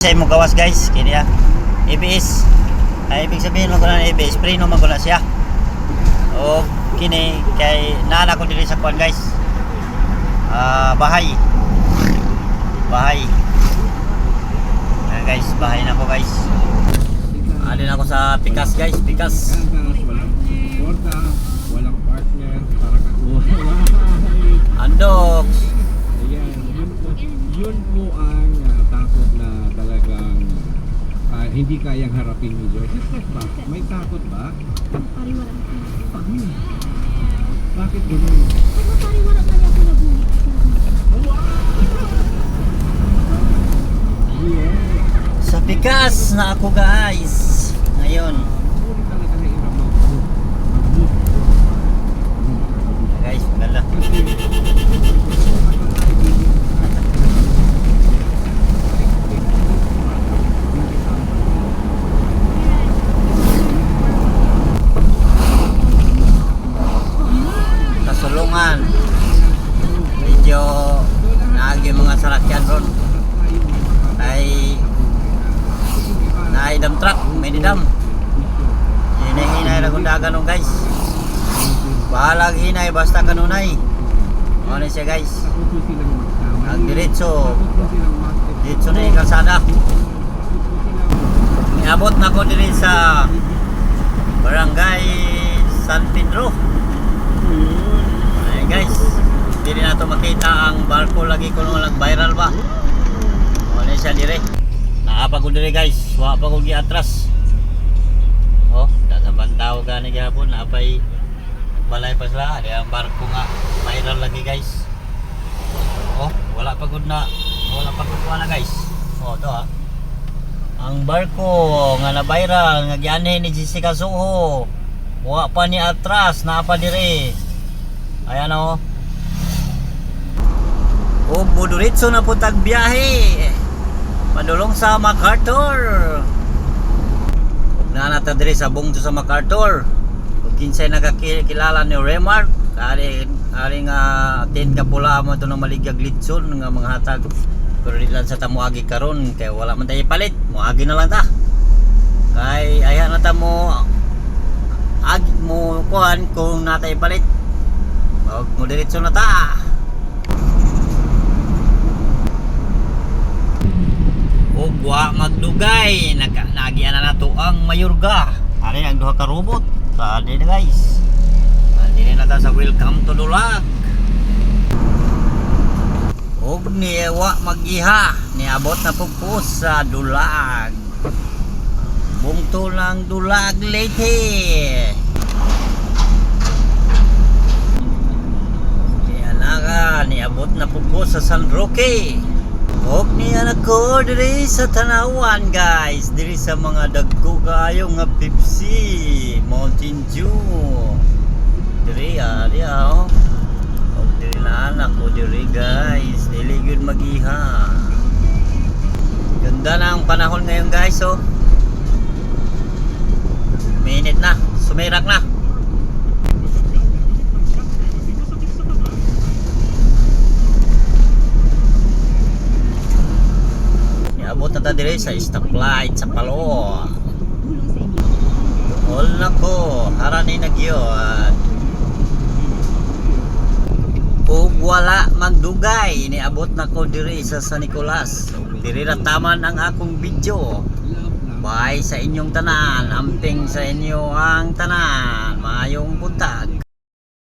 Sa imong gawas guys, kini ABS. Ay ibig sabihin mo na ABS, preno man guna siya. O kini kay naana ko diri sa kuan guys. Bahay. Bahay. Ayan guys, bahay na ko guys. Alin ako sa Pikas guys, Pikas. Walang porta, walang partner, parang ako. Andok. Ayan, yun po ang takot na talagang hindi kayang harapin ni Joyce. Ba? May takot ba? Pariwara na kanya. Bakit ganun? Ano pariwara na niya ako nabuhi? Yeah. Sa Pikas na ako guys. Ngayon. Uri talaga na iramang Guys, gala. Kasulungan. Medyo naagi mga sarakyan ron. Ay naay dam truck, may didam. Hinay-hinay na kung dagan nung guys. Bahalag hinay basta kanunay. Ano siya guys. Ang diretso. Diretso na yung kalsada. Niabot na ko diri sa Barangay San Pedro. Ay guys, hindi na ito makita ang barko lagi ko nung nag-viral ba. Ano siya dire. Nakapagod dire guys, wa pa ko giatras. Oh, tatabantaw ka ni gapon, napay balay pa sila, di ang barko nga viral lagi guys. Oh, wala pagod na guys. Oh, to ah. Ang barko nga na viral nga gianhin ni Jessica Soho. Wa pa ni atras, napa dire. Ayan oh. Oh, buduritso na po tag biyahe. Padulong sa MacArthur. Nanata diri sa bungto sa MacArthur. Ug kinsay nakakilala ni Remark, ari nga 10 ka pula mo to ng maligag litson nga mga hatag. Pero di lang sa tamuagi karon kay wala man tayo palit. Muagi na lang ta. Kay ayan na ta mo agi mo kuan kung natay palit. Ug mo diretso na ta. Ug wa magdugay nagian na nato ang Mayorga. Ani ang duha ka robot. Saan na guys. Ani na ta sa welcome to Dulag. Ug ni wa magiha niabot na pugpos sa Dulag. Bungto lang Dulag Leyte. Niabot na pugpos sa San Roque. Og niya nako diri sa Tanawan guys, diri sa mga dagko kayo nga Pepsi, Mountain Dew. Diri oh. Og diri na nako diri guys, dili gyud magiha. Ganda na ang panahon ngayon guys oh. Minute na, sumirak na. Abot na ta dire sa stoplight sa Palo. All nako, harani na gyud. Ug wala magdugay niabot na ko dire sa San Nicolas. Diri ra taman ang akong video. Bye sa inyong tanan, amping sa inyo ang tanan.